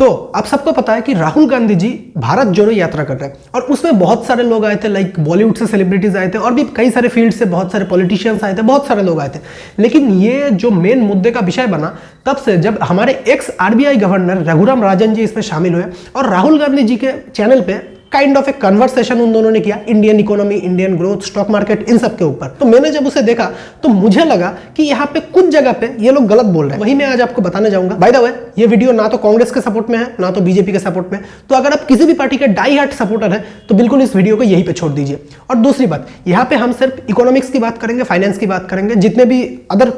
तो आप सबको पता है कि राहुल गांधी जी भारत जोड़ो यात्रा कर रहे हैं और उसमें बहुत सारे लोग आए थे, लाइक बॉलीवुड से सेलिब्रिटीज आए थे और भी कई सारे फील्ड से बहुत सारे पॉलिटिशियंस आए थे, बहुत सारे लोग आए थे। लेकिन ये जो मेन मुद्दे का विषय बना तब से जब हमारे x RBI governor Raghuram Rajan ji इसमें शामिल हुए और राहुल गांधी जी के चैनल पे काइंड ऑफ ए कन्वर्सेशन उन दोनों ने किया Indian economy, Indian growth, stock market, इन सब के ऊपर। तो मैंने जब उसे देखा तो मुझे लगा कि यहाँ पे कुछ जगह पे ये लोग गलत बोल रहे हैं। वही मैं आज आपको बताने जाऊंगा। बाय द वे, ये वीडियो ना तो कांग्रेस के सपोर्ट में है ना तो बीजेपी के सपोर्ट में। तो अगर आप किसी भी पार्टी के डाई हार्ट सपोर्टर है तो बिल्कुल इस वीडियो को यहीं पे छोड़ दीजिए। और दूसरी बात, यहाँ पे हम सिर्फ इकोनॉमिक्स की बात करेंगे, फाइनेंस की बात करेंगे, जितने भी अदर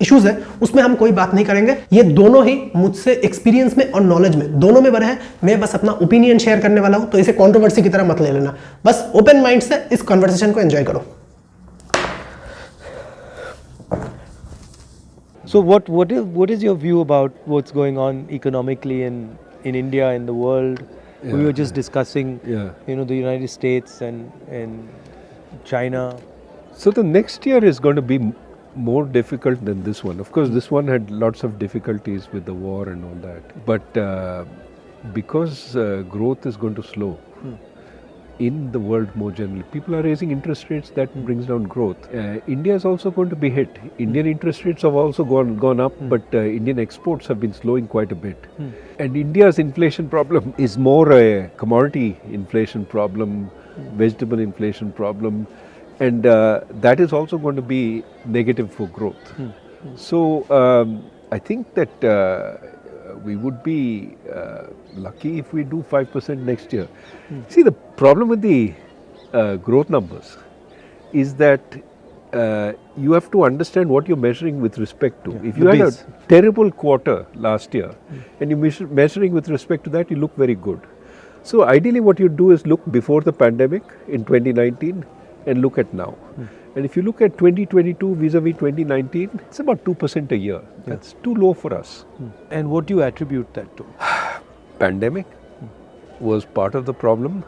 इश्यूज है उसमें हम कोई बात नहीं करेंगे। ये दोनों ही मुझसे एक्सपीरियंस में और नॉलेज में दोनों में बड़े हैं। मैं बस अपना ओपिनियन शेयर करने वाला हूं, तो इसे कंट्रोवर्सी की तरह मत ले लेना। बस ओपन माइंड से इस कन्वर्सेशन को एंजॉय करो। So what is your view about what's going on economically in India, in the world? Yeah. We were just discussing, Yeah. the United States and China. So the next year is going to be more difficult than this one. Of course, this one had lots of difficulties with the war and all that. But because growth is going to slow in the world more generally, people are raising interest rates, that brings down growth. India is also going to be hit. Indian interest rates have also gone up, but Indian exports have been slowing quite a bit. And India's inflation problem is more a commodity inflation problem, vegetable inflation problem. And that is also going to be negative for growth. So I think that we would be lucky if we do 5% next year. See, the problem with the growth numbers is that you have to understand what you're measuring with respect to. If you had a terrible quarter last year and you're measuring with respect to that, you look very good. So ideally what you do is look before the pandemic in 2019 and look at now. And if you look at 2022 vis-a-vis 2019, it's about 2% a year. That's too low for us. And what do you attribute that to? Pandemic was part of the problem,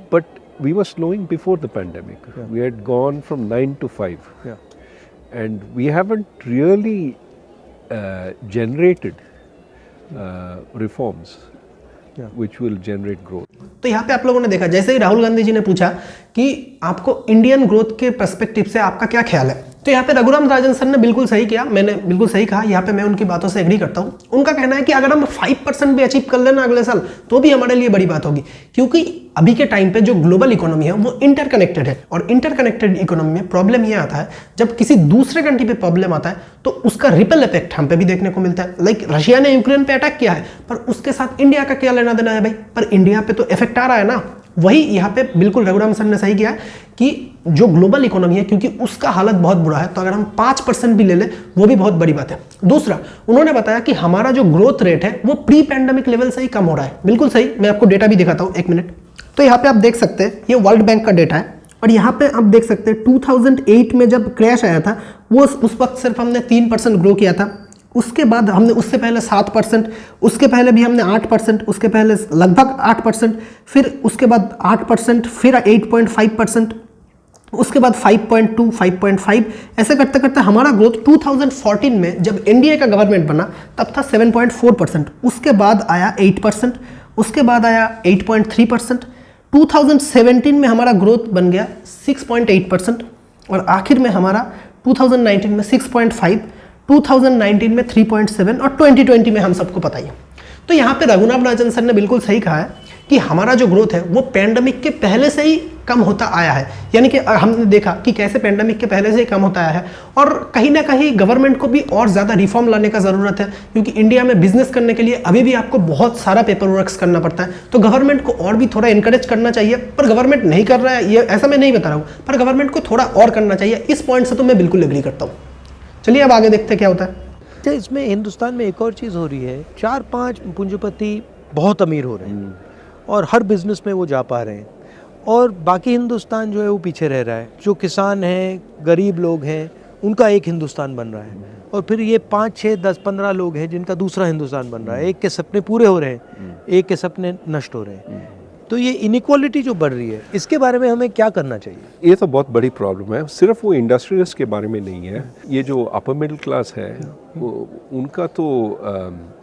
but we were slowing before the pandemic. We had gone from 9 to 5. And we haven't really generated reforms which will generate growth. तो यहाँ पे आप लोगों ने देखा, जैसे ही राहुल गांधी जी ने पूछा कि आपको इंडियन ग्रोथ के पर्सपेक्टिव से आपका क्या ख्याल है, तो यहाँ पे रघुराम राजन सर ने बिल्कुल सही किया, मैंने बिल्कुल सही कहा। यहाँ पे मैं उनकी बातों से एग्री करता हूँ। उनका कहना है कि अगर हम 5% भी अचीव कर लेना अगले साल तो भी हमारे लिए बड़ी बात होगी, क्योंकि अभी के टाइम पे जो ग्लोबल इकोनॉमी है वो इंटरकनेक्टेड है। और इंटरकनेक्टेड इकोनॉमी में प्रॉब्लम ये आता है, जब किसी दूसरे कंट्री पे प्रॉब्लम आता है तो उसका रिपल इफेक्ट हम पे भी देखने को मिलता है। लाइक रशिया ने यूक्रेन पे अटैक किया है, पर उसके साथ इंडिया का क्या लेना देना है भाई? पर इंडिया पे तो इफेक्ट आ रहा है ना। वही यहाँ पे बिल्कुल रघुराम सर ने सही किया है कि जो ग्लोबल इकोनॉमी है, क्योंकि उसका हालत बहुत बुरा है, तो अगर हम 5% भी ले लें वो भी बहुत बड़ी बात है। दूसरा, उन्होंने बताया कि हमारा जो ग्रोथ रेट है वो प्री पैंडेमिक लेवल से ही कम हो रहा है। बिल्कुल सही, मैं आपको डेटा भी दिखाता हूँ, एक मिनट। तो यहाँ पे आप देख सकते हैं, ये वर्ल्ड बैंक का डेटा है और यहाँ पे आप देख सकते हैं 2008 में जब क्रैश आया था वो उस वक्त सिर्फ हमने 3% ग्रो किया था। उसके बाद हमने उससे पहले 7%, उसके पहले भी हमने 8%, उसके पहले लगभग 8%, फिर उसके बाद 8%, फिर 8.5%, उसके बाद 5.2, 5.5, ऐसे करते करते हमारा ग्रोथ 2014 में जब एनडीए का गवर्नमेंट बना तब था 7.4%, उसके बाद आया 8%, उसके बाद आया 8.3%, 2017 में हमारा ग्रोथ बन गया 6.8% और आखिर में हमारा 2019 में 6.5, 2019 में 3.7 और 2020 में हम सबको पता ही है। तो यहाँ पे रघुराम राजन सर ने बिल्कुल सही कहा है कि हमारा जो ग्रोथ है वो पैंडेमिक के पहले से ही कम होता आया है। यानी कि हमने देखा कि कैसे पैंडेमिक के पहले से ही कम होता आया है और कहीं ना कहीं गवर्नमेंट को भी और ज़्यादा रिफॉर्म लाने का ज़रूरत है, क्योंकि इंडिया में बिजनेस करने के लिए अभी भी आपको बहुत सारा पेपर वर्क्स करना पड़ता है। तो गवर्नमेंट को और भी थोड़ा इंकरेज करना चाहिए, पर गवर्नमेंट नहीं कर रहा है, ये ऐसा मैं नहीं बता रहा हूँ, पर गवर्नमेंट को थोड़ा और करना चाहिए। इस पॉइंट से तो मैं बिल्कुल एग्री करता हूँ। चलिए अब आगे देखते क्या होता है। तो इसमें हिंदुस्तान में एक और चीज़ हो रही है, 4-5 पूंजीपति बहुत अमीर हो रहे हैं और हर बिजनेस में वो जा पा रहे हैं और बाकी हिंदुस्तान जो है वो पीछे रह रहा है। जो किसान हैं, गरीब लोग हैं, उनका एक हिंदुस्तान बन रहा है और फिर ये 5, 6, 10, 15 लोग हैं जिनका दूसरा हिंदुस्तान बन रहा है। एक के सपने पूरे हो रहे हैं, एक के सपने नष्ट हो रहे हैं। तो ये इनइक्वालिटी जो बढ़ रही है, इसके बारे में हमें क्या करना चाहिए? ये तो बहुत बड़ी प्रॉब्लम है, सिर्फ वो इंडस्ट्रियलिस्ट के बारे में नहीं है। ये जो अपर मिडिल क्लास है उनका तो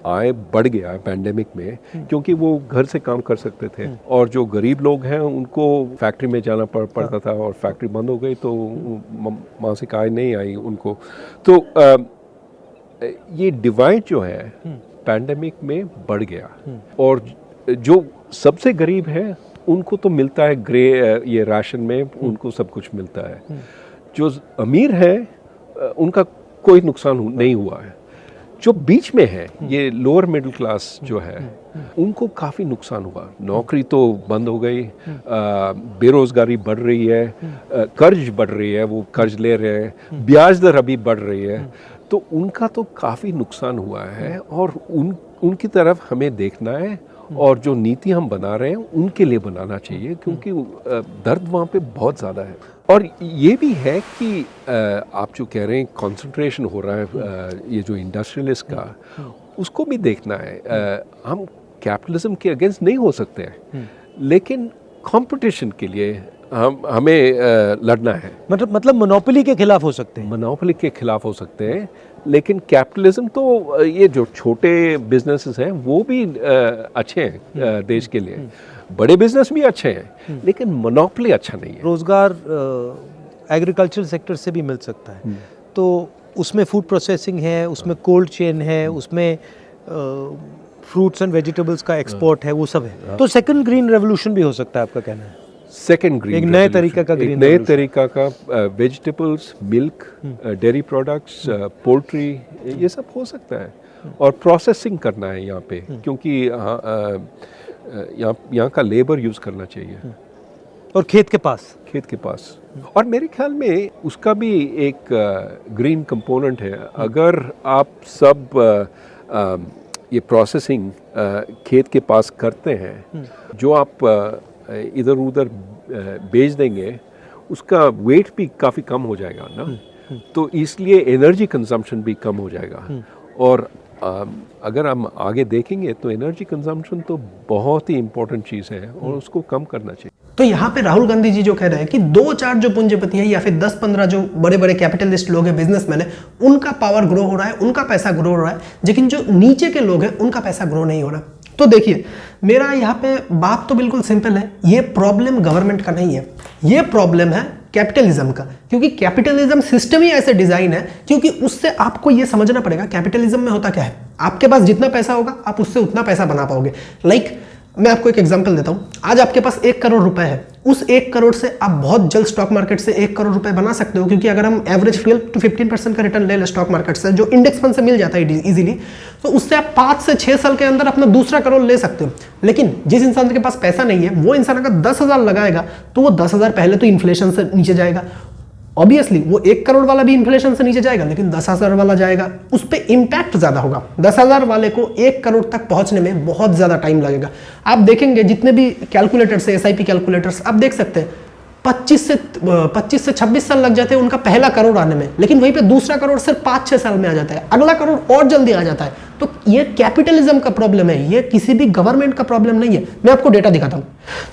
आय बढ़ गया है पैंडेमिक में, क्योंकि वो घर से काम कर सकते थे, और जो गरीब लोग हैं उनको फैक्ट्री में जाना पड़ता था, और फैक्ट्री बंद हो गई तो मासिक आय नहीं आई उनको। तो ये डिवाइड जो है पैंडेमिक में बढ़ गया, और जो सबसे गरीब है उनको तो मिलता है ग्रे ये राशन में, उनको सब कुछ मिलता है। जो अमीर है उनका कोई नुकसान नहीं हुआ है। जो बीच में है, ये लोअर मिडिल क्लास जो है, उनको काफ़ी नुकसान हुआ। नौकरी तो बंद हो गई, बेरोज़गारी बढ़ रही है, कर्ज बढ़ रही है, वो कर्ज ले रहे हैं, ब्याज दर अभी बढ़ रही है, तो उनका तो काफ़ी नुकसान हुआ है। और उनकी तरफ हमें देखना है, और जो नीति हम बना रहे हैं उनके लिए बनाना चाहिए, क्योंकि दर्द वहाँ पे बहुत ज़्यादा है। और ये भी है कि आप जो कह रहे हैं कंसंट्रेशन हो रहा है ये जो इंडस्ट्रियलिस्ट का, उसको भी देखना है। हम कैपिटलिज्म के अगेंस्ट नहीं हो सकते हैं, लेकिन कंपटीशन के लिए हमें लड़ना है। मतलब मोनोपोली के खिलाफ हो सकते हैं। मोनोपोली के खिलाफ हो सकते हैं, लेकिन कैपिटलिज्म तो ये जो छोटे बिजनेसेस हैं वो भी अच्छे हैं देश के लिए, बड़े बिजनेस भी अच्छे हैं, लेकिन मोनोपोली अच्छा नहीं है। रोजगार एग्रीकल्चर सेक्टर से भी मिल सकता है, तो उसमें फूड प्रोसेसिंग है, उसमें कोल्ड चेन है, उसमें फ्रूट्स एंड वेजिटेबल्स का एक्सपोर्ट है, वो सब है। तो सेकंड ग्रीन रेवोल्यूशन भी हो सकता है, आपका कहना है? सेकेंड ग्रीन, एक नए तरीका का ग्रीन, नए तरीका का vegetables, milk, dairy products, poultry, ये सब हो सकता है। और प्रोसेसिंग करना है यहाँ पे, क्योंकि यहाँ का लेबर यूज़ करना चाहिए। और खेत के पास। और मेरे ख्याल में उसका भी एक ग्रीन कंपोनेंट है। अगर आप सब ये प्रोसेसिंग खेत के पास करते हैं, जो आप इधर उधर बेच देंगे, उसका वेट भी काफ़ी कम हो जाएगा ना, तो इसलिए एनर्जी कंजम्पशन भी कम हो जाएगा। और अगर हम आगे देखेंगे तो एनर्जी कंजम्पशन तो बहुत ही इम्पोर्टेंट चीज़ है, और उसको कम करना चाहिए। तो यहाँ पे राहुल गांधी जी जो कह रहे हैं कि 2-4 जो पूंजीपति है, या फिर 10-15 जो बड़े बड़े कैपिटलिस्ट लोग हैं, बिजनेसमैन है, उनका पावर ग्रो हो रहा है, उनका पैसा ग्रो हो रहा है, लेकिन जो नीचे के लोग हैं उनका पैसा ग्रो नहीं हो रहा। तो देखिए, मेरा यहाँ पे बात तो बिल्कुल सिंपल है, ये प्रॉब्लम गवर्नमेंट का नहीं है, ये प्रॉब्लम है कैपिटलिज्म का। क्योंकि कैपिटलिज्म सिस्टम ही ऐसे डिजाइन है, क्योंकि उससे आपको ये समझना पड़ेगा कैपिटलिज्म में होता क्या है। आपके पास जितना पैसा होगा आप उससे उतना पैसा बना पाओगे। लाइक मैं आपको एक एग्जांपल देता हूँ। आज आपके पास 1 करोड़ रुपए है, उस 1 करोड़ से आप बहुत जल्द स्टॉक मार्केट से 1 करोड़ रुपए बना सकते हो, क्योंकि अगर हम एवरेज 12 to 15% का रिटर्न ले लें स्टॉक मार्केट से, जो इंडेक्स फंड से मिल जाता है इजीली, तो उससे आप 5 से 6 साल के अंदर अपना दूसरा करोड़ ले सकते हो। लेकिन जिस इंसान के पास पैसा नहीं है, वो इंसान अगर 10,000 लगाएगा तो वो 10,000 पहले तो इन्फ्लेशन से नीचे जाएगा। ऑब्वियसली वो 1 करोड़ वाला भी इन्फ्लेशन से नीचे जाएगा, लेकिन 10,000 वाला जाएगा, उस पर इंपैक्ट ज्यादा होगा। 10,000 वाले को 1 करोड़ तक पहुंचने में बहुत ज्यादा टाइम लगेगा। आप देखेंगे जितने भी कैलकुलेटर्स है, SIP कैलकुलेटर्स, आप देख सकते हैं 25 से 26 साल लग जाते हैं उनका पहला करोड़ आने में, लेकिन वहीं पे दूसरा करोड़ सिर्फ 5-6 साल में आ जाता है, अगला करोड़ और जल्दी आ जाता है। तो ये कैपिटलिज्म का प्रॉब्लम है, ये किसी भी गवर्नमेंट का प्रॉब्लम नहीं है। मैं आपको डेटा दिखाता हूं।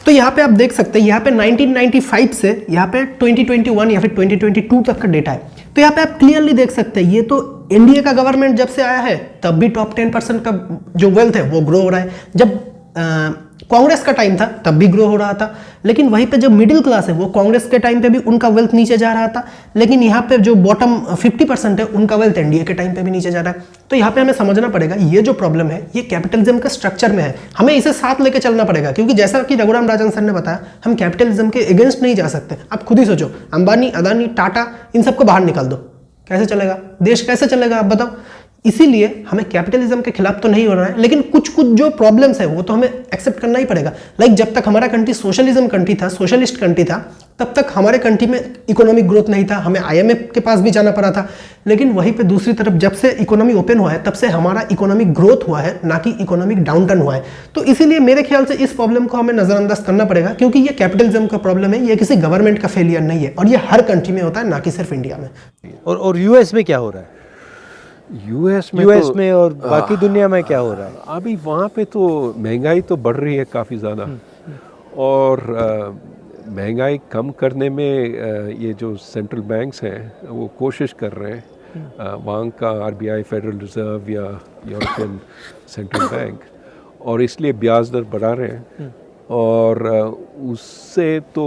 तो यहाँ पे आप देख सकते हैं, यहाँ पे 1995 से यहाँ पे 2021 या फिर 2022 तक का डेटा है। तो यहाँ पे आप क्लियरली देख सकते हैं, ये तो एनडीए का गवर्नमेंट जब से आया है तब भी टॉप 10% का जो वेल्थ है वो ग्रो हो रहा है। जब कांग्रेस का टाइम था तब भी ग्रो हो रहा था, लेकिन वहीं पे जो मिडिल क्लास है वो कांग्रेस के टाइम पे भी उनका वेल्थ नीचे जा रहा था, लेकिन यहाँ पे जो बॉटम 50% है उनका वेल्थ एनडीए के टाइम पे भी नीचे जा रहा है। तो यहाँ पे हमें समझना पड़ेगा ये जो प्रॉब्लम है ये कैपिटलिज्म के स्ट्रक्चर में है, हमें इसे साथ लेके चलना पड़ेगा। क्योंकि जैसा कि रघुराम राजन सर ने बताया, हम कैपिटलिज्म के अगेंस्ट नहीं जा सकते। आप खुद ही सोचो, अंबानी, अदानी, टाटा, इन सबको बाहर निकाल दो, कैसे चलेगा देश, कैसे चलेगा आप बताओ। इसीलिए हमें कैपिटलिज्म के खिलाफ तो नहीं हो रहा है, लेकिन कुछ कुछ जो प्रॉब्लम्स है वो तो हमें एक्सेप्ट करना ही पड़ेगा। लाइक जब तक हमारा कंट्री सोशलिज्म कंट्री था, सोशलिस्ट कंट्री था, तब तक हमारे कंट्री में इकोनॉमिक ग्रोथ नहीं था, हमें IMF के पास भी जाना पड़ा था। लेकिन वहीं पे दूसरी तरफ जब से इकोनॉमी ओपन हुआ है तब से हमारा इकोनॉमिक ग्रोथ हुआ है, ना कि इकोनॉमिक डाउनटर्न हुआ है। तो इसीलिए मेरे ख्याल से इस प्रॉब्लम को हमें नजरअंदाज करना पड़ेगा, क्योंकि ये कैपिटलिज्म का प्रॉब्लम है, ये किसी गवर्नमेंट का फेलियर नहीं है, और ये हर कंट्री में होता है, ना कि सिर्फ इंडिया में। और यूएस में क्या हो रहा है? यूएस में और बाकी दुनिया में क्या हो रहा है? अभी वहाँ पे तो महंगाई तो बढ़ रही है काफ़ी ज़्यादा, और महंगाई कम करने में ये जो सेंट्रल बैंक्स हैं वो कोशिश कर रहे हैं, वहाँ का आरबीआई, फेडरल रिजर्व या यूरोपियन सेंट्रल बैंक, और इसलिए ब्याज दर बढ़ा रहे हैं और उससे तो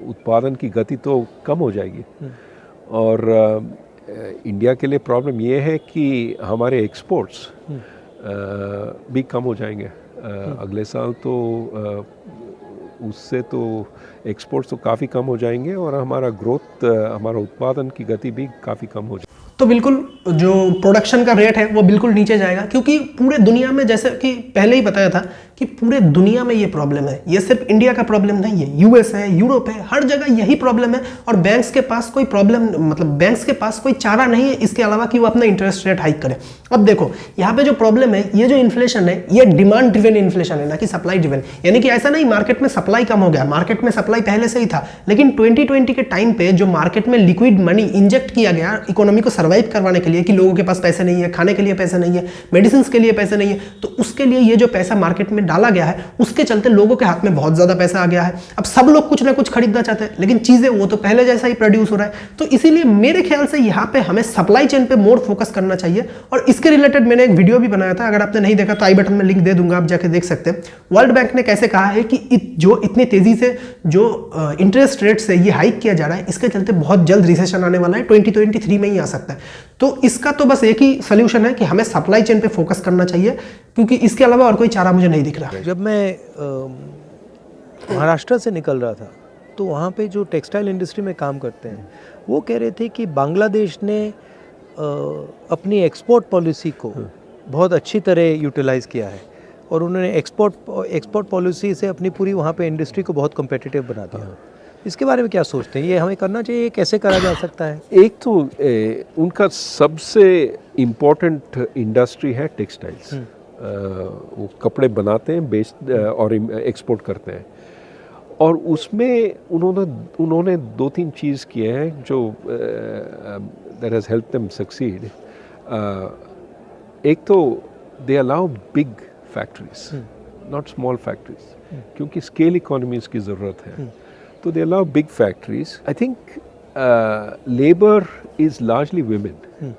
उत्पादन की गति तो कम हो जाएगी। और इंडिया के लिए प्रॉब्लम ये है कि हमारे एक्सपोर्ट्स भी कम हो जाएंगे अगले साल, तो उससे तो एक्सपोर्ट्स तो काफ़ी कम हो जाएंगे और हमारा ग्रोथ, हमारा उत्पादन की गति भी काफ़ी कम हो जाएगी। तो बिल्कुल जो प्रोडक्शन का रेट है वो बिल्कुल नीचे जाएगा, क्योंकि पूरे दुनिया में, जैसे कि पहले ही बताया था कि पूरे दुनिया में ये प्रॉब्लम है, ये सिर्फ इंडिया का प्रॉब्लम नहीं है, यूएस है, यूरोप है, हर जगह यही प्रॉब्लम है। और बैंक्स के पास कोई प्रॉब्लम, मतलब बैंक्स के पास कोई चारा नहीं है इसके अलावा कि वो अपना इंटरेस्ट रेट हाइक करे। अब देखो यहाँ पे जो प्रॉब्लम है, ये जो इन्फ्लेशन है ये डिमांड ड्रिवन इन्फ्लेशन है, ना कि सप्लाई ड्रिवन। यानी कि ऐसा नहीं मार्केट में सप्लाई कम हो गया, मार्केट में सप्लाई पहले से ही था, लेकिन 2020 के टाइम पे जो मार्केट में लिक्विड मनी इंजेक्ट किया गया इकोनॉमी को सर्वाइव करवाने के लिए, कि लोगों के पास पैसे नहीं है, खाने के लिए पैसे नहीं है, मेडिसिन के लिए पैसे नहीं है, तो उसके लिए ये जो पैसा मार्केट में डाला गया है उसके चलते लोगों के हाथ में बहुत ज्यादा पैसा आ गया है। अब सब लोग कुछ ना कुछ खरीदना चाहते हैं, लेकिन चीजें वो तो पहले जैसा ही प्रोड्यूस हो रहा है। तो इसीलिए मेरे ख्याल से यहाँ पे हमें सप्लाई चेन पे मोर फोकस करना चाहिए। और इसके रिलेटेड मैंने एक वीडियो भी बनाया था, अगर आपने नहीं देखा तो आई बटन में लिंक दे दूंगा, आप जाके देख सकते हैं। वर्ल्ड बैंक ने कैसे कहा है कि जो इतनी तेजी से जो इंटरेस्ट रेट से ये हाइक किया जा रहा है, इसके चलते बहुत जल्द रिसेशन आने वाला है, 2023 में ही आ सकता है। तो इसका तो बस एक ही सोल्यूशन है कि हमें सप्लाई चेन पे फोकस करना चाहिए, क्योंकि इसके अलावा और कोई चारा मुझे नहीं दिख रहा। जब मैं महाराष्ट्र से निकल रहा था तो वहाँ पे जो टेक्सटाइल इंडस्ट्री में काम करते हैं वो कह रहे थे कि बांग्लादेश ने अपनी एक्सपोर्ट पॉलिसी को बहुत अच्छी तरह यूटिलाइज़ किया है और उन्होंने एक्सपोर्ट पॉलिसी से अपनी पूरी वहाँ पे इंडस्ट्री को बहुत कम्पिटिटिव बना दिया। इसके बारे में क्या सोचते हैं, ये हमें करना चाहिए, ये कैसे करा जा सकता है? एक तो उनका सबसे इम्पोर्टेंट इंडस्ट्री है टेक्सटाइल्स। वो कपड़े बनाते हैं, बेच और एक्सपोर्ट करते हैं, और उसमें उन्होंने 2-3 चीज़ किए हैं जो that has help them succeed. एक तो they allow big factories, not small factories, क्योंकि स्केल इकोनॉमीज की ज़रूरत है, तो they allow big factories. I think labor is largely women,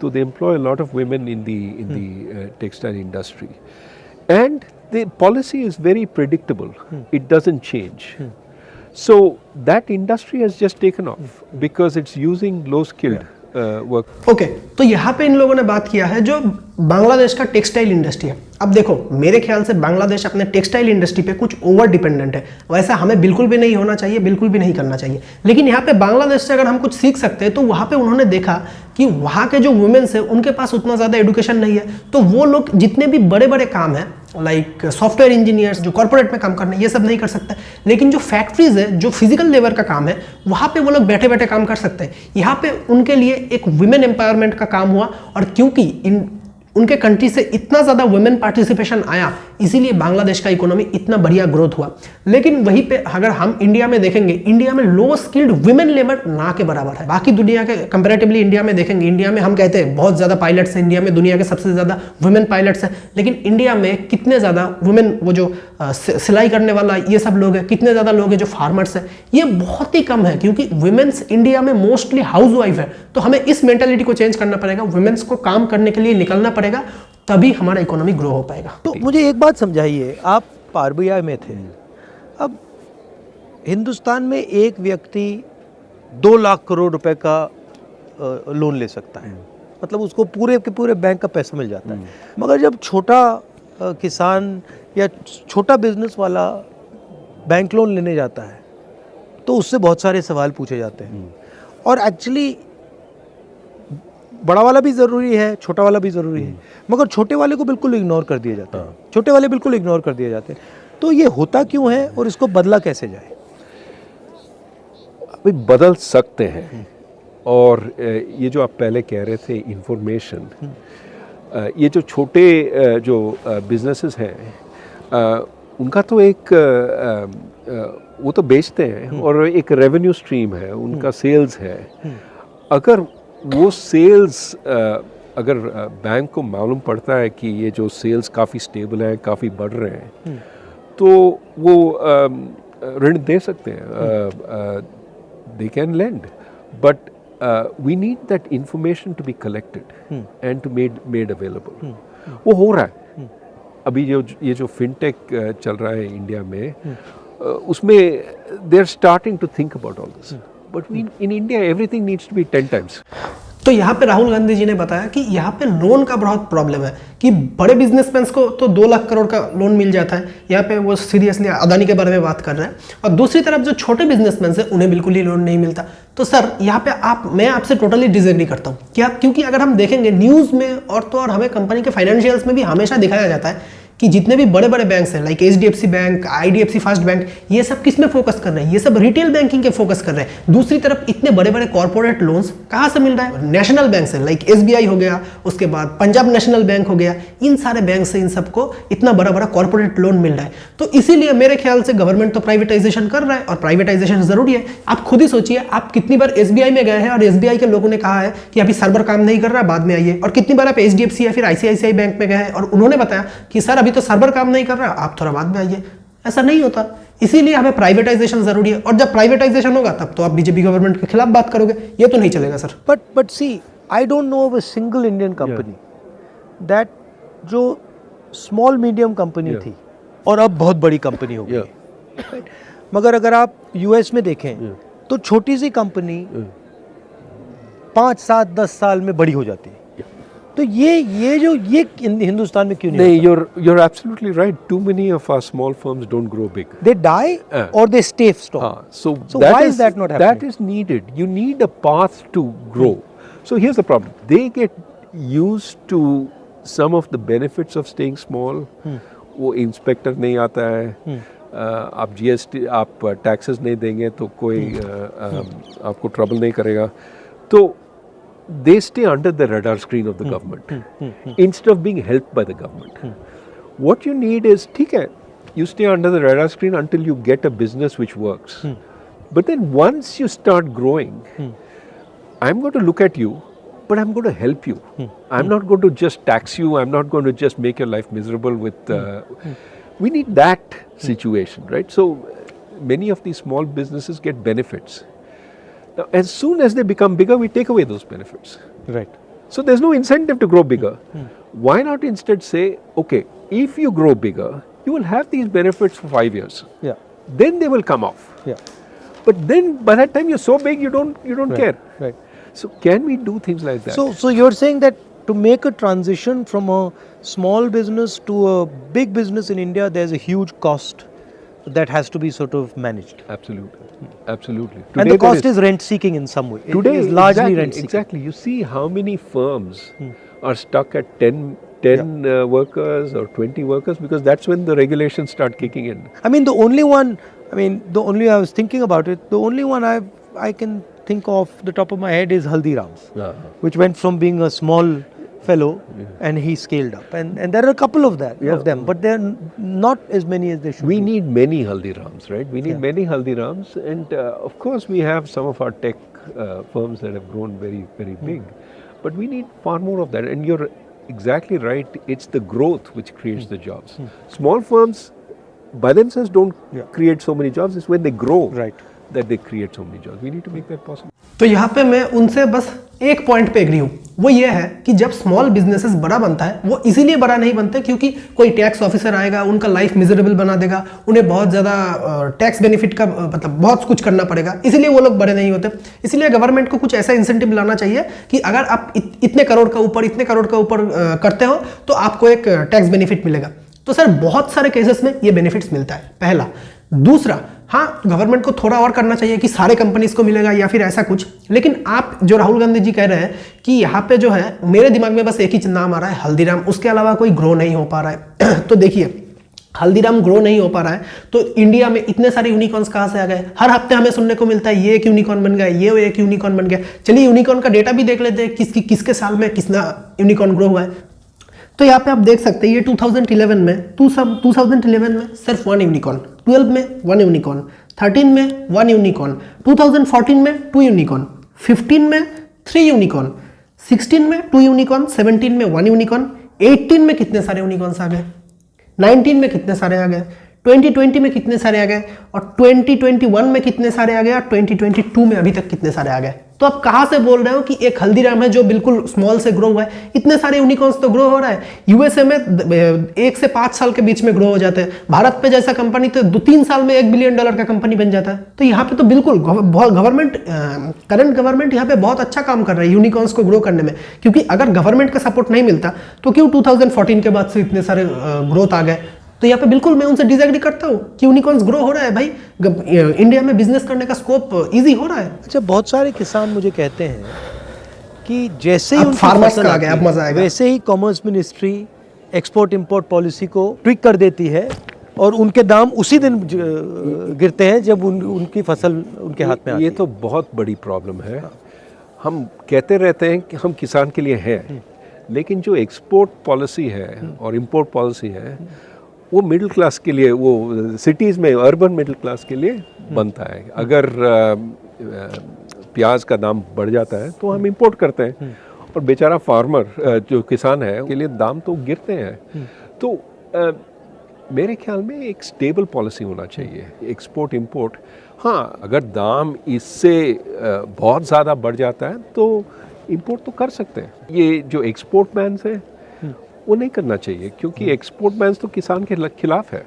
so they employ a lot of women in the textile industry, and the policy is very predictable. It doesn't change. So that industry has just taken off because it's using low-skilled work. Okay, तो यहाँ पे इन लोगों ने बात किया है जो बांग्लादेश का टेक्सटाइल इंडस्ट्री है। अब देखो मेरे ख्याल से बांग्लादेश अपने टेक्सटाइल इंडस्ट्री पे कुछ ओवर डिपेंडेंट है, वैसा हमें बिल्कुल भी नहीं होना चाहिए, बिल्कुल भी नहीं करना चाहिए। लेकिन यहाँ पे बांग्लादेश से अगर हम कुछ सीख सकते हैं तो वहाँ पे उन्होंने देखा कि वहाँ के जो वुमेन्स है उनके पास उतना ज़्यादा एडुकेशन नहीं है, तो वो लोग जितने भी बड़े बड़े काम हैं लाइक सॉफ्टवेयर इंजीनियर्स जो कॉर्पोरेट में काम करना है ये सब नहीं कर सकते, लेकिन जो फैक्ट्रीज है, जो फिजिकल लेबर का काम है, वहाँ पे वो लोग बैठे बैठे काम कर सकते हैं। यहाँ पे उनके लिए एक वुमेन एम्पावरमेंट का काम हुआ, और क्योंकि उनके कंट्री से इतना ज़्यादा वुमेन पार्टिसिपेशन आया, इसीलिए बांग्लादेश का इकोनॉमी इतना बढ़िया ग्रोथ हुआ। लेकिन वहीं पे अगर हम इंडिया में देखेंगे, इंडिया में लो स्किल्ड वुमेन लेबर ना के बराबर है। बाकी दुनिया के कंपैरेटिवली इंडिया में देखेंगे, इंडिया में हम कहते हैं बहुत ज़्यादा पायलट्स हैं, इंडिया में दुनिया के सबसे ज़्यादा वुमेन पायलट्स हैं, लेकिन इंडिया में कितने ज़्यादा वुमेन, वो जो सिलाई करने वाला ये सब लोग हैं, कितने ज़्यादा लोग हैं जो फार्मर्स हैं, ये बहुत ही कम है, क्योंकि वुमेन्स इंडिया में मोस्टली हाउस वाइफ है। तो हमें इस मेंटालिटी को चेंज करना पड़ेगा, वुमेन्स को काम करने के लिए निकलना पड़ेगा, तभी हमारा इकोनॉमी ग्रो हो पाएगा। तो मुझे एक बात समझाइए, आप आरबीआई में थे, अब हिंदुस्तान में एक व्यक्ति 2 लाख करोड़ रुपए का लोन ले सकता है, मतलब उसको पूरे के पूरे बैंक का पैसा मिल जाता है। मगर जब छोटा किसान या छोटा बिजनेस वाला बैंक लोन लेने जाता है तो उससे बहुत सारे सवाल पूछे जाते हैं, और एक्चुअली बड़ा वाला भी ज़रूरी है, छोटा वाला भी ज़रूरी है, मगर छोटे वाले को बिल्कुल इग्नोर कर दिया जाता है, छोटे वाले बिल्कुल इग्नोर कर दिए जाते हैं। तो ये होता क्यों है और इसको बदला कैसे जाए? अभी बदल सकते हैं, और ये जो आप पहले कह रहे थे इंफॉर्मेशन, ये जो छोटे जो बिजनेसेस हैं उनका तो एक वो तो बेचते हैं और एक रेवेन्यू स्ट्रीम है, उनका सेल्स है। अगर वो सेल्स अगर बैंक को मालूम पड़ता है कि ये जो सेल्स काफ़ी स्टेबल है, काफ़ी बढ़ रहे हैं, तो वो ऋण दे सकते हैं, they can lend, but we need that information to be collected and to made available. वो हो रहा है अभी. ये जो फिनटेक चल रहा है इंडिया में, उसमें they are starting to think about all this, but in India everything needs to be 10 times. तो यहाँ पे राहुल गांधी जी ने बताया कि यहाँ पे लोन का बहुत प्रॉब्लम है कि बड़े बिजनेसमैन को तो 2 लाख करोड़ का लोन मिल जाता है. यहाँ पे वो सीरियसली अदानी के बारे में बात कर रहे हैं. और दूसरी तरफ जो छोटे बिजनेसमैन है उन्हें बिल्कुल ही लोन नहीं मिलता. तो सर यहाँ पे मैं आपसे टोटली डिसएग्री करता हूँ कि क्योंकि अगर हम देखेंगे न्यूज़ में और तो और हमें कंपनी के फाइनेंशियल्स में भी हमेशा दिखाया जाता है कि जितने भी बड़े बड़े बैंक्स हैं like HDFC bank, IDFC first bank, ये सब किस में फोकस कर रहे हैं? ये सब रिटेल बैंकिंग के फोकस कर रहे हैं. दूसरी तरफ इतने बड़े बड़े कॉर्पोरेट लोन्स कहाँ से मिल रहा है? नेशनल बैंक से, लाइक SBI हो गया, उसके बाद पंजाब नेशनल बैंक हो गया. इन सारे बैंक से इन सबको इतना बड़ा बड़ा कॉर्पोरेट लोन मिल रहा है. तो इसीलिए मेरे ख्याल से गवर्नमेंट तो प्राइवेटाइजेशन कर रहा है और प्राइवेटाइजेशन जरूरी है. आप खुद ही सोचिए, आप कितनी बार SBI में गए हैं और SBI के लोगों ने कहा है कि अभी सर्वर काम नहीं कर रहा है, बाद में आइए. और कितनी बार आप HDFC या फिर ICICI बैंक में गए हैं और उन्होंने बताया कि सर अभी तो सर्वर काम नहीं कर रहा, आप थोड़ा बाद में आइए. ऐसा नहीं होता. इसीलिए हमें प्राइवेटाइजेशन जरूरी है. और जब प्राइवेटाइजेशन होगा तब तो आप बीजेपी गवर्नमेंट के खिलाफ बात करोगे. ये तो नहीं चलेगा sir. But see, I don't know of a single Indian company that जो स्मॉल मीडियम कंपनी थी और अब बहुत बड़ी कंपनी हो गई. मगर अगर आप US में देखें तो छोटी सी कंपनी 5, 7, 10 साल में बड़ी हो जाती है. तो ये हिंदुस्तान में क्यों नहीं होता? You're absolutely right. Too many of our small firms don't grow big. They die or they stay stop. So why is that not happening? That is needed. You need a path to grow. So here's the problem. They get used to some of the benefits of staying small. वो inspector नहीं आता है, आप GST, आप taxes नहीं देंगे तो कोई आपको ट्रबल नहीं करेगा. तो they stay under the radar screen of the government instead of being helped by the government. What you need is, ठीक है, you stay under the radar screen until you get a business which works. But then once you start growing, I'm going to look at you, but I'm going to help you. I'm not going to just tax you. I'm not going to just make your life miserable with... We need that situation, right? So many of these small businesses get benefits. Now, as soon as they become bigger, we take away those benefits. Right. So there's no incentive to grow bigger. Why not instead say, okay, if you grow bigger, you will have these benefits for 5 years. Yeah. Then they will come off. Yeah. But then by that time you're so big, you don't care. Right. So can we do things like that? So you're saying that to make a transition from a small business to a big business in India, there's a huge cost that has to be sort of managed. Absolutely. Absolutely. Today and the cost is rent seeking in some way. Today it is largely rent seeking. Exactly. You see how many firms are stuck at 10 workers or 20 workers, because that's when the regulations start kicking in. I mean, I was thinking about it, the only one I can think of the top of my head is Haldiram's, which went from being a small fellow and he scaled up, and there are a couple of them, but there are not as many as there should be. We need many Haldirams, right? We need many Haldirams, and of course we have some of our tech firms that have grown very, very big, but we need far more of that. And you're exactly right, it's the growth which creates the jobs. Small firms by themselves don't create so many jobs. It's when they grow that they create so many jobs. We need to make that possible. तो यहाँ पे मैं उनसे बस एक point पे agree हूँ, वो ये है कि जब स्मॉल बिजनेसेस बड़ा बनता है वो इसीलिए बड़ा नहीं बनता क्योंकि कोई टैक्स ऑफिसर आएगा, उनका लाइफ मिजरेबल बना देगा, उन्हें बहुत ज़्यादा टैक्स बेनिफिट का मतलब बहुत कुछ करना पड़ेगा, इसीलिए वो लोग बड़े नहीं होते. इसलिए गवर्नमेंट को कुछ ऐसा इंसेंटिव लाना चाहिए कि अगर आप इतने करोड़ का ऊपर करते हो तो आपको एक टैक्स बेनिफिट मिलेगा. तो सर बहुत सारे केसेस में ये बेनिफिट्स मिलता है, पहला. दूसरा, हाँ गवर्नमेंट को थोड़ा और करना चाहिए कि सारे कंपनीज को मिलेगा या फिर ऐसा कुछ. लेकिन आप जो राहुल गांधी जी कह रहे हैं कि यहाँ पे जो है, मेरे दिमाग में बस एक ही नाम आ रहा है, हल्दीराम. उसके अलावा कोई ग्रो नहीं हो पा रहा है. तो देखिए, हल्दीराम ग्रो नहीं हो पा रहा है तो इंडिया में इतने सारे यूनिकॉर्न्स कहाँ से आ गए? हर हफ्ते हमें सुनने को मिलता है ये एक यूनिकॉर्न बन गया, ये एक यूनिकॉर्न बन गया. चलिए यूनिकॉर्न का डेटा भी देख लेते हैं, किसके साल में कितना यूनिकॉर्न ग्रो हुआ है. तो यहाँ पे आप देख सकते हैं ये 2011 में सिर्फ 1 यूनिकॉर्न, 12 में 1 यूनिकॉर्न, 13 में 1 यूनिकॉर्न, 2014 में 2 यूनिकॉर्न, 15 में 3 यूनिकॉर्न, 16 में 2 यूनिकॉर्न, 17 में 1 यूनिकॉर्न, 18 में कितने सारे यूनिकॉर्न्स आ गए, 19 में कितने सारे आ गए, 2020 में कितने सारे आ गए, और 2021 में कितने सारे आ गए, और 2022 में अभी तक कितने सारे आ गए। तो आप कहाँ से बोल रहे हो कि एक हल्दीराम है जो बिल्कुल स्मॉल से ग्रो हुआ है, इतने सारे यूनिकॉर्न्स तो ग्रो हो रहा है। यूएसए में 1 से 5 साल के बीच में ग्रो हो जाते हैं, भारत पे जैसा कंपनी तो 2-3 साल में $1 बिलियन का कंपनी बन जाता है। तो यहाँ पे तो बिल्कुल गवर्नमेंट, करंट गवर्नमेंट यहाँ पे बहुत अच्छा काम कर रहा है यूनिकॉर्न्स को ग्रो करने में, क्योंकि अगर गवर्नमेंट का सपोर्ट नहीं मिलता तो क्यों 2014 के बाद से इतने सारे ग्रोथ आ गए। तो यहाँ पे बिल्कुल मैं उनसे डिसएग्री करता हूँ कि यूनिकॉर्न्स ग्रो हो रहा है भाई, इंडिया में बिजनेस करने का स्कोप इजी हो रहा है। अच्छा, बहुत सारे किसान मुझे कहते हैं कि जैसे ही अब उनकी फार्मर्स फसल का आ गया, आती अब मजा है, आएगा। वैसे ही commerce ministry export import policy को ट्विक कर देती है और उनके दाम उसी दिन गिरते हैं जब उनकी फसल उनके हाथ में आती ये है। तो बहुत बड़ी प्रॉब्लम है। हम कहते रहते हैं कि हम किसान के लिए हैं, लेकिन जो एक्सपोर्ट पॉलिसी है और इंपोर्ट पॉलिसी है वो मिडिल क्लास के लिए, वो सिटीज़ में अर्बन मिडिल क्लास के लिए बनता है। अगर प्याज का दाम बढ़ जाता है तो हम इंपोर्ट करते हैं, और बेचारा फार्मर जो किसान है के लिए दाम तो गिरते हैं। तो मेरे ख्याल में एक स्टेबल पॉलिसी होना चाहिए एक्सपोर्ट इंपोर्ट। हाँ, अगर दाम इससे बहुत ज़्यादा बढ़ जाता है तो इंपोर्ट तो कर सकते हैं। ये जो एक्सपोर्ट बैन्स है वो नहीं करना चाहिए, क्योंकि एक्सपोर्ट बैन्स तो किसान के खिलाफ है।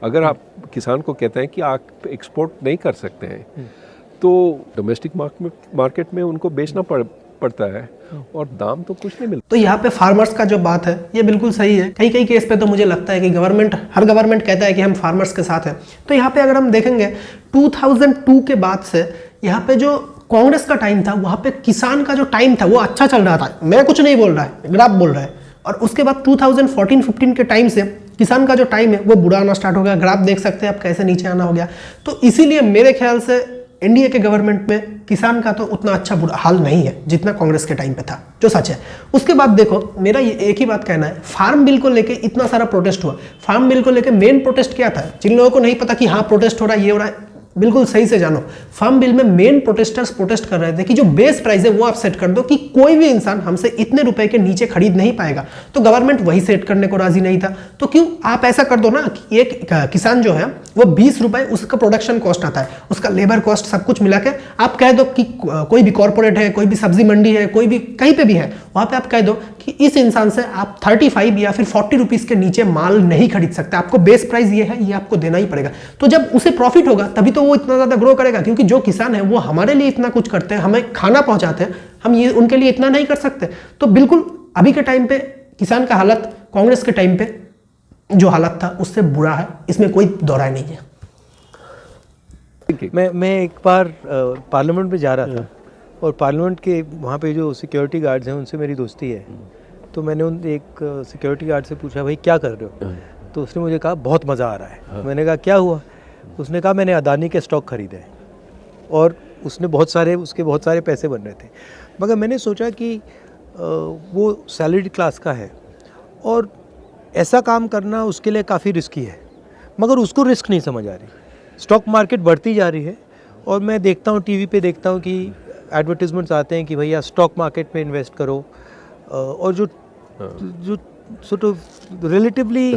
अगर आप किसान को कहते हैं कि आप एक्सपोर्ट नहीं कर सकते हैं तो डोमेस्टिक मार्केट में उनको बेचना पड़ता है और दाम तो कुछ नहीं मिलता। तो यहाँ पे फार्मर्स का जो बात है ये बिल्कुल सही है। कई कई केस पे तो मुझे लगता है कि हर गवर्नमेंट कहता है कि हम फार्मर्स के साथ हैं। तो यहाँ पे अगर हम देखेंगे 2002 के बाद से यहाँ पे जो कांग्रेस का टाइम था, वहाँ पे किसान का जो टाइम था वो अच्छा चल रहा था। मैं कुछ नहीं बोल रहा है, ग्राफ बोल रहा है। और उसके बाद 2014-15 के टाइम से किसान का जो टाइम है वो बुरा आना स्टार्ट हो गया। ग्राफ देख सकते हैं आप कैसे नीचे आना हो गया। तो इसीलिए मेरे ख्याल से एनडीए के गवर्नमेंट में किसान का तो उतना अच्छा बुरा हाल नहीं है जितना कांग्रेस के टाइम पे था, जो सच है। उसके बाद देखो, मेरा ये एक ही बात कहना है, फार्म बिल को लेके इतना सारा प्रोटेस्ट हुआ। फार्म बिल को लेके मेन प्रोटेस्ट क्या था? जिन लोगों को नहीं पता कि हाँ प्रोटेस्ट हो रहा है, ये हो रहा है, बिल्कुल सही से जानो। फार्म बिल में मेन प्रोटेस्टर्स प्रोटेस्ट कर रहे थे कि जो बेस प्राइस है वो आप सेट कर दो कि कोई भी इंसान हमसे इतने रुपए के नीचे खरीद नहीं पाएगा। तो गवर्नमेंट वही सेट करने को राजी नहीं था। तो क्यों आप ऐसा कर दो ना कि एक किसान जो है वो 20 रुपए उसका प्रोडक्शन कॉस्ट आता है, उसका लेबर कॉस्ट सब कुछ मिला के आप कह दो कि कोई भी कॉर्पोरेट है, कोई भी सब्जी मंडी है, कोई भी कहीं पे भी है, वहां पे आप कह दो कि इस इंसान से आप 35 या फिर 40 रुपीज के नीचे माल नहीं खरीद सकते, आपको बेस प्राइस ये है, ये आपको देना ही पड़ेगा। तो जब उसे प्रॉफिट होगा तभी तो वो इतना ज्यादा ग्रो करेगा, क्योंकि जो किसान है वो हमारे लिए इतना कुछ करते हैं, हमें खाना पहुंचाते हैं, हम ये उनके लिए इतना नहीं कर सकते। तो बिल्कुल अभी के टाइम पे किसान का हालत कांग्रेस के टाइम पे जो हालत था उससे बुरा है, इसमें कोई दोहराई नहीं है। मैं एक बार पार्लियामेंट में जा रहा था और पार्लियामेंट के वहाँ पे जो सिक्योरिटी गार्ड्स हैं उनसे मेरी दोस्ती है। तो मैंने उन एक सिक्योरिटी गार्ड से पूछा, भाई क्या कर रहे हो? तो उसने मुझे कहा बहुत मज़ा आ रहा है। मैंने कहा क्या हुआ? उसने कहा मैंने अदानी के स्टॉक खरीदे हैं, और उसके बहुत सारे पैसे बन रहे थे। मगर मैंने सोचा कि वो सैलरीड क्लास का है और ऐसा काम करना उसके लिए काफ़ी रिस्की है, मगर उसको रिस्क नहीं समझ आ रही। स्टॉक मार्केट बढ़ती जा रही है और मैं देखता हूँ टीवी पे देखता हूँ कि एडवर्टीजमेंट्स आते हैं कि भैया स्टॉक मार्केट में इन्वेस्ट करो, और जो सॉर्ट ऑफ रिलेटिवली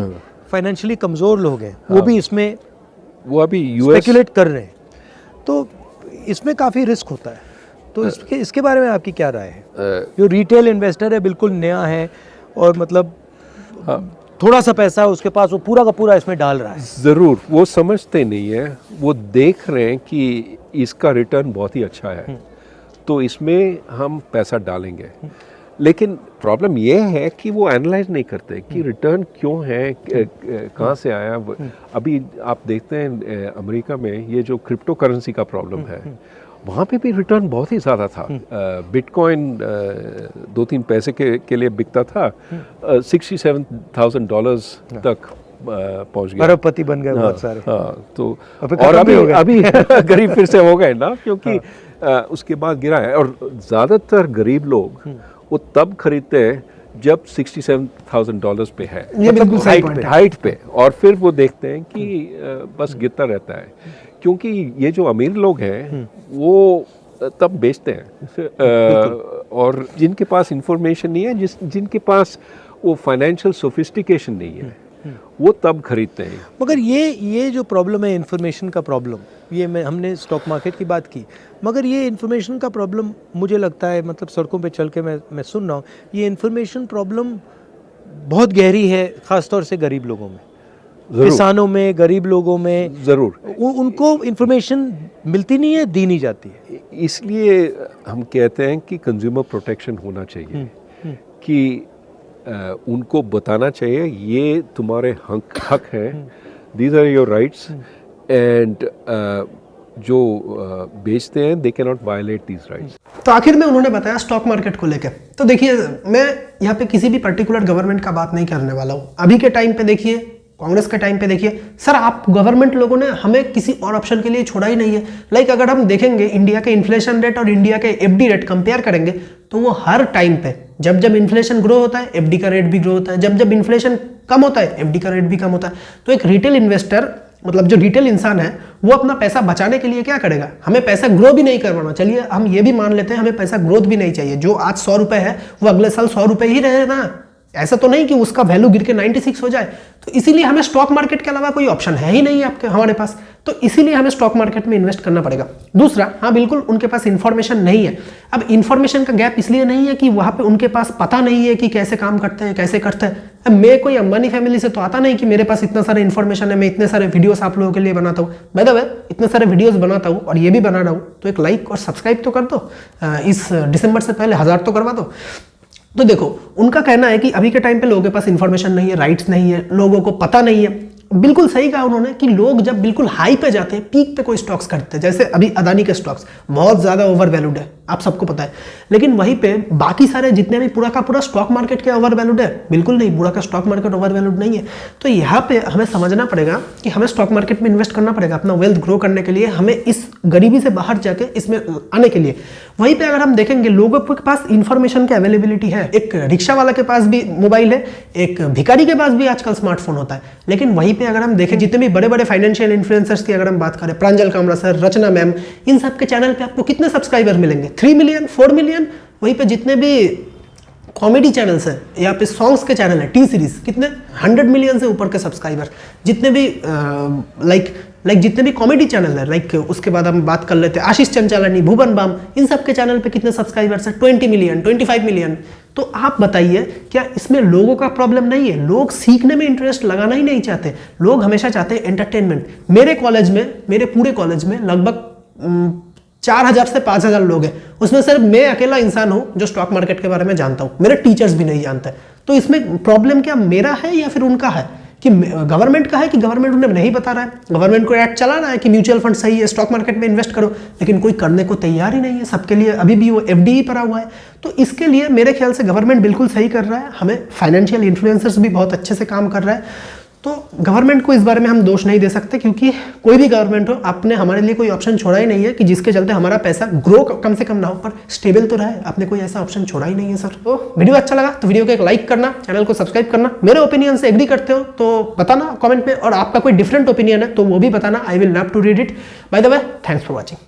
फाइनेंशियली कमज़ोर लोग हैं वो भी इसमें वो अभी स्पेकुलेट कर रहे हैं, तो इसमें काफ़ी रिस्क होता है। तो इसके बारे में आपकी क्या राय है? जो रिटेल इन्वेस्टर है बिल्कुल नया है और मतलब थोड़ा सा पैसा है उसके पास, वो पूरा का पूरा इसमें डाल रहा है। ज़रूर, वो समझते नहीं है, वो देख रहे हैं कि इसका रिटर्न बहुत ही अच्छा है तो इसमें हम पैसा डालेंगे। लेकिन प्रॉब्लम ये है कि वो एनालाइज नहीं करते कि रिटर्न क्यों है, कहाँ से आया। अभी आप देखते हैं अमेरिका में ये जो क्रिप्टो करेंसी का प्रॉब्लम है, वहाँ पे भी रिटर्न बहुत ही ज़्यादा था। बिटकॉइन 2-3 पैसे के लिए बिकता था, $67,000 तक पहुँच गया, अरबपति बन गए बहुत सारे। हाँ, तो और अभी गरीब फिर से हो गए ना, क्योंकि उसके बाद गिरा है। और ज़्यादातर गरीब लोग वो तब खरीदते हैं जब $67,000 पे है, ये बिल्कुल सही पॉइंट है। हाइट पे, और फिर वो देखते हैं कि बस गिरता रहता है, क्योंकि ये जो अमीर लोग हैं वो तब बेचते हैं। और जिनके पास इंफॉर्मेशन नहीं है, जिनके पास वो फाइनेंशियल सोफिस्टिकेशन नहीं है, वो तब खरीदते हैं। मगर ये जो प्रॉब्लम है इन्फॉर्मेशन का प्रॉब्लम, ये हमने स्टॉक मार्केट की बात की, मगर ये इन्फॉर्मेशन का प्रॉब्लम मुझे लगता है, मतलब सड़कों पे चल के मैं सुन रहा हूँ, ये इन्फॉर्मेशन प्रॉब्लम बहुत गहरी है, ख़ास तौर से गरीब लोगों में, किसानों में, गरीब लोगों में। ज़रूर उनको इन्फॉर्मेशन मिलती नहीं है, दी नहीं जाती है। इसलिए हम कहते हैं कि कंज्यूमर प्रोटेक्शन होना चाहिए, कि उनको बताना चाहिए ये तुम्हारे हक हैं, these are your rights, and जो बेचते हैं they can not violate these rights. तो आखिर में उन्होंने बताया स्टॉक मार्केट को लेकर। तो देखिए, मैं यहाँ पे किसी भी पर्टिकुलर गवर्नमेंट का बात नहीं करने वाला हूँ। अभी के टाइम पे देखिए, कांग्रेस के टाइम पे देखिए, सर आप गवर्नमेंट लोगों ने हमें किसी और ऑप्शन के लिए छोड़ा ही नहीं है। लाइक अगर हम देखेंगे इंडिया के इन्फ्लेशन रेट और इंडिया के एफडी रेट कंपेयर करेंगे, तो वो हर टाइम पे जब जब इन्फ्लेशन ग्रो होता है एफडी का रेट भी ग्रो होता है, जब जब इन्फ्लेशन कम होता है एफडी का रेट भी कम होता है। तो एक रिटेल इन्वेस्टर, मतलब जो रिटेल इंसान है, वो अपना पैसा बचाने के लिए क्या करेगा, हमें पैसा ग्रो भी नहीं करवाना। चलिए हम ये भी मान लेते हैं हमें पैसा ग्रोथ भी नहीं चाहिए, जो आज 100 रुपए है वो अगले साल 100 रुपए ही रहे ना, ऐसा तो नहीं कि उसका वैल्यू गिर के 96 हो जाए। तो इसीलिए हमें स्टॉक मार्केट के अलावा कोई ऑप्शन है ही नहीं आपके हमारे पास, तो इसीलिए हमें स्टॉक मार्केट में इन्वेस्ट करना पड़ेगा। दूसरा, हाँ बिल्कुल उनके पास इन्फॉर्मेशन नहीं है। अब इन्फॉर्मेशन का गैप इसलिए नहीं है कि वहाँ पे उनके पास पता नहीं है कि कैसे काम करते हैं, कैसे करते हैं। अब मैं कोई अंबानी फैमिली से तो आता नहीं कि मेरे पास इतना सारा इन्फॉर्मेशन है, मैं इतने सारे वीडियोस आप लोगों के लिए बनाता हूँ। बाय द वे, इतने सारे वीडियोस बनाता हूँ और ये भी बना रहा हूँ, तो एक लाइक और सब्सक्राइब तो कर दो, इस दिसंबर से पहले 1000 तो करवा दो। तो देखो, उनका कहना है कि अभी के टाइम पे लोगों के पास इन्फॉर्मेशन नहीं है, राइट्स नहीं है, लोगों को पता नहीं है। बिल्कुल सही कहा उन्होंने कि लोग जब बिल्कुल हाई पे जाते हैं, पीक पे कोई स्टॉक्स खरीदते हैं, जैसे अभी अदानी के स्टॉक्स बहुत ज्यादा ओवर वैल्यूड है, आप सबको पता है। लेकिन वहीं पे बाकी सारे जितने भी पूरा का पूरा स्टॉक मार्केट के ओवर वैल्यूड है, बिल्कुल नहीं, पूरा का स्टॉक मार्केट ओवर वैल्यूड नहीं है। तो यहाँ पे हमें समझना पड़ेगा कि हमें स्टॉक मार्केट में इन्वेस्ट करना पड़ेगा अपना वेल्थ ग्रो करने के लिए, हमें इस गरीबी से बाहर जाके इसमें आने के लिए। वहीं पे अगर हम देखेंगे लोगों के पास इंफॉर्मेशन की अवेलेबिलिटी है, एक रिक्शा वाला के पास भी मोबाइल है, एक भिखारी के पास भी आजकल स्मार्टफोन होता है। लेकिन वहीं पे अगर हम देखें जितने भी बड़े बड़े फाइनेंशियल इन्फ्लुएंसर्स की अगर हम बात करें, प्रांजल कामरा सर, रचना मैम, इन सब के चैनल पे आपको कितने सब्सक्राइबर मिलेंगे? 3 मिलियन, 4 मिलियन। वहीं पे जितने भी कॉमेडी चैनल्स है या पे सॉन्ग्स के चैनल है, टी सीरीज, कितने 100 मिलियन से ऊपर के सब्सक्राइबर। जितने भी लाइक जितने भी कॉमेडी चैनल है, लाइक उसके बाद हम बात कर लेते हैं आशीष चंचलानी, भुवन बाम, इन सब के चैनल पे कितने सब्सक्राइबर्स हैं? 20 मिलियन, 25 मिलियन। तो आप बताइए, क्या इसमें लोगों का प्रॉब्लम नहीं है? लोग सीखने में इंटरेस्ट लगाना ही नहीं चाहते, लोग हमेशा चाहते हैं एंटरटेनमेंट। मेरे कॉलेज में, मेरे पूरे कॉलेज में लगभग 4000 से 5000 लोग हैं, उसमें सिर्फ मैं अकेला इंसान हूं जो स्टॉक मार्केट के बारे में जानता हूं, मेरे टीचर्स भी नहीं जानते। तो इसमें प्रॉब्लम क्या मेरा है या फिर उनका है, कि गवर्नमेंट का है कि गवर्नमेंट उन्हें नहीं बता रहा है? गवर्नमेंट को एक्ट चला रहा है कि म्यूचुअल फंड सही है, स्टॉक मार्केट में इन्वेस्ट करो, लेकिन कोई करने को तैयार ही नहीं है, सबके लिए अभी भी वो एफडी ही पड़ा हुआ है। तो इसके लिए मेरे ख्याल से गवर्नमेंट बिल्कुल सही कर रहा है, हमें फाइनेंशियल इन्फ्लुएंसर्स भी बहुत अच्छे से काम कर रहा है। तो गवर्नमेंट को इस बारे में हम दोष नहीं दे सकते, क्योंकि कोई भी गवर्नमेंट हो, आपने हमारे लिए कोई ऑप्शन छोड़ा ही नहीं है कि जिसके चलते हमारा पैसा ग्रो कम से कम ना हो पर स्टेबल तो रहे। आपने कोई ऐसा ऑप्शन छोड़ा ही नहीं है सर। तो वीडियो अच्छा लगा तो वीडियो को एक लाइक करना, चैनल को सब्सक्राइब करना। मेरे ओपिनियन से एग्री करते हो तो बताना कमेंट में, और आपका कोई डिफरेंट ओपिनियन है तो वो भी बताना, I will love to read it. By the way, thanks for watching.